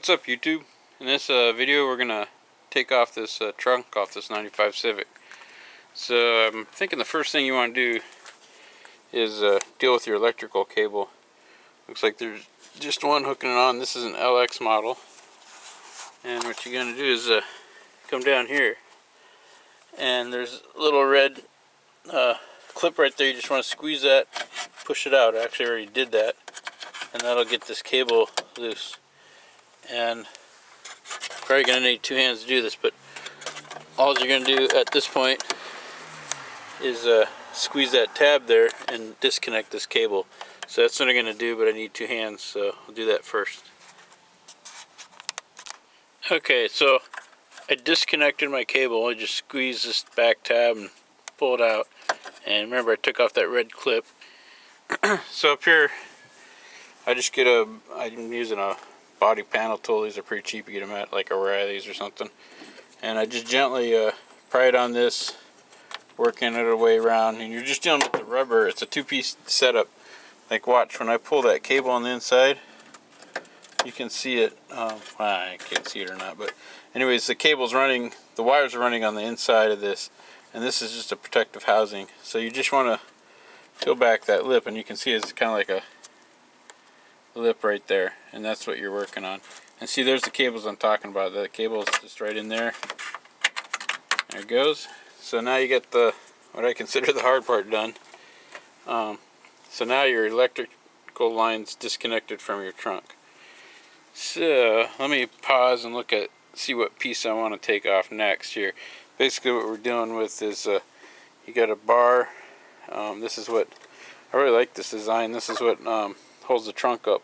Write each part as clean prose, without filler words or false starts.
What's up, YouTube? In this video we're gonna take off this trunk off this 95 Civic. So I'm thinking the first thing you want to do is deal with your electrical cable. Looks like there's just one hooking it on. This is an LX model, and what you're gonna do is come down here, and there's a little red clip right there. You just want to squeeze that, push it out. I actually already did that, and that'll get this cable loose. And probably gonna need two hands to do this, but all you're gonna do at this point is squeeze that tab there and disconnect this cable. So that's what I'm gonna do, but I need two hands, so I'll do that first. Okay, so I disconnected my cable. I just squeeze this back tab and pull it out. And remember, I took off that red clip. So up here, I'm using a body panel tool. These are pretty cheap. You get them at like O'Reilly's or something. And I just gently pry it on this, working it away around. And you're just dealing with the rubber. It's a two-piece setup. Like, watch, when I pull that cable on the inside, you can see it. I can't see it or not, but anyways, the cable's running, the wires are running on the inside of this, and this is just a protective housing. So you just want to peel back that lip, and you can see it's kind of like a lip right there, and that's what you're working on. And see, there's the cables I'm talking about. The cable is just right in there. There it goes. So now you get what I consider the hard part done. So now your electrical line's disconnected from your trunk. So let me pause and see what piece I want to take off next here. Basically what we're dealing with is you got a bar. This is what I really like, this design. This is what holds the trunk up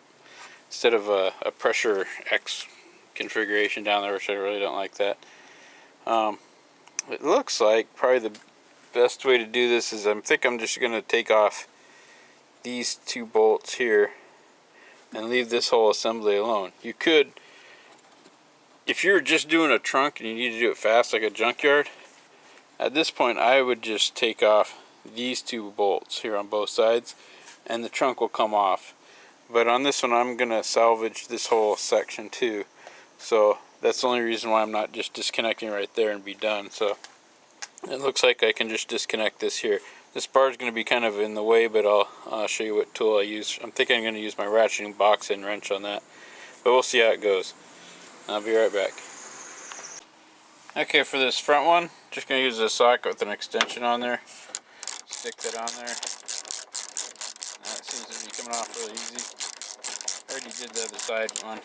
instead of a pressure X configuration down there, which I really don't like that. It looks like probably the best way to do this is I'm just going to take off these two bolts here and leave this whole assembly alone. You could, if you're just doing a trunk and you need to do it fast like a junkyard, at this point I would just take off these two bolts here on both sides and the trunk will come off. But on this one I'm going to salvage this whole section too. So that's the only reason why I'm not just disconnecting right there and be done. So it looks like I can just disconnect this here. This bar is going to be kind of in the way, but I'll show you what tool I use. I'm thinking I'm going to use my ratcheting box and wrench on that. But we'll see how it goes. I'll be right back. Okay, for this front one, just going to use a socket with an extension on there. Stick that on there. That seems to be coming off really easy. I already did the other side one.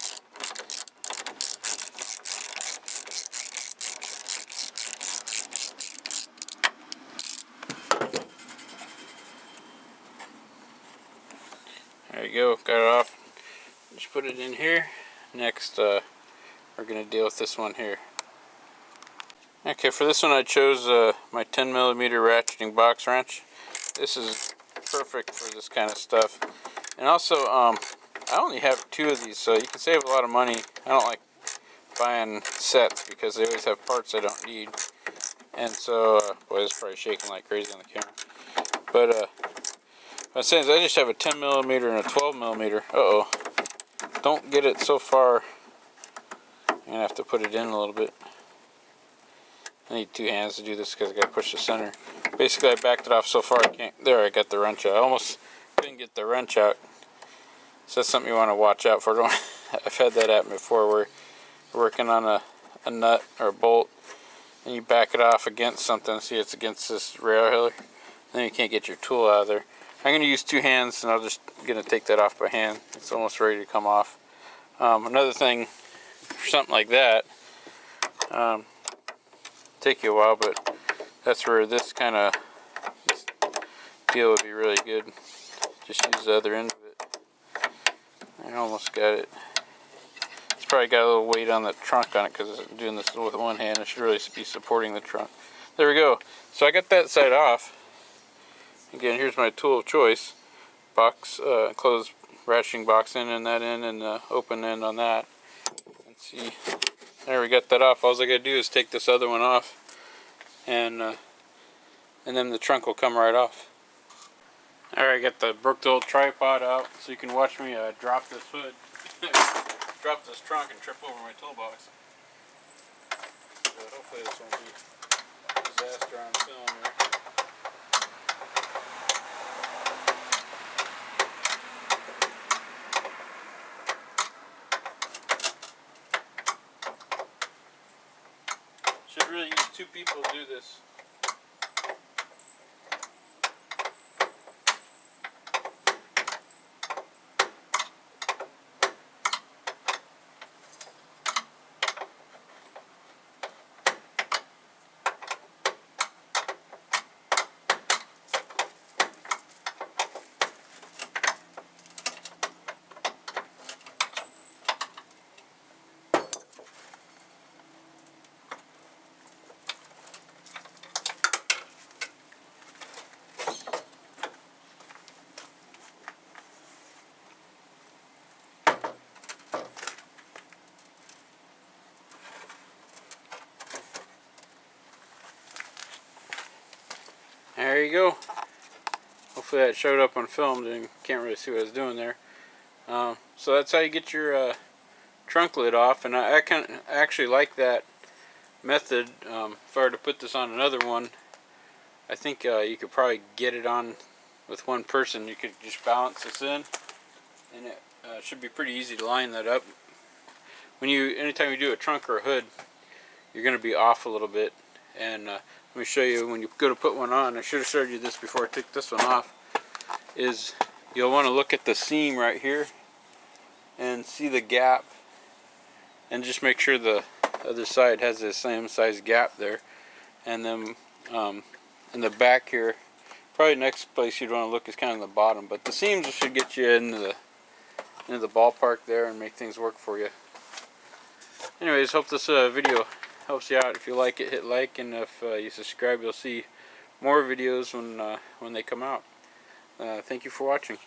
There you go, got it off. Just put it in here. Next, we're going to deal with this one here. Okay, for this one I chose my 10mm ratcheting box wrench. This is perfect for this kind of stuff. And also, I only have two of these, so you can save a lot of money. I don't like buying sets because they always have parts I don't need. And so, boy, this is probably shaking like crazy on the camera. But, what I'm saying is I just have a 10mm and a 12mm. Uh-oh. Don't get it so far. I'm going to have to put it in a little bit. I need two hands to do this because I got to push the center. Basically, I backed it off so far I can't. There, I got the wrench out. I almost couldn't get the wrench out. So that's something you want to watch out for. I've had that happen before where you're working on a nut or a bolt and you back it off against something. See, it's against this rail here. Then you can't get your tool out of there. I'm going to use two hands, and I'm just going to take that off by hand. It's almost ready to come off. Another thing, for something like that, take you a while, but that's where this kind of deal would be really good. Just use the other end of it. I almost got it. It's probably got a little weight on the trunk on it because I'm doing this with one hand. It should really be supporting the trunk. There we go. So I got that side off. Again, here's my tool of choice. Box, closed ratcheting box end and that end, and open end on that. Let's see. There, we got that off. All I gotta do is take this other one off, and then the trunk will come right off. Alright, I got the broke the old tripod out so you can watch me drop this hood. drop this trunk and trip over my toolbox. But hopefully this won't be a disaster on film here. Should really use 2 people to do this. There you go. Hopefully that showed up on film. You can't really see what I was doing there. So that's how you get your trunk lid off, and I actually like that method. If I were to put this on another one, I think you could probably get it on with one person. You could just balance this in, and it should be pretty easy to line that up. Anytime you do a trunk or a hood, you're going to be off a little bit. And let me show you when you go to put one on. I should have showed you this before I took this one off. Is you'll want to look at the seam right here and see the gap, and just make sure the other side has the same size gap there. And then in the back here, probably next place you'd want to look is kind of the bottom, but the seams should get you into the ballpark there and make things work for you. Anyways, hope this video helps you out. If you like it, hit like, and if you subscribe, you'll see more videos when they come out. Thank you for watching.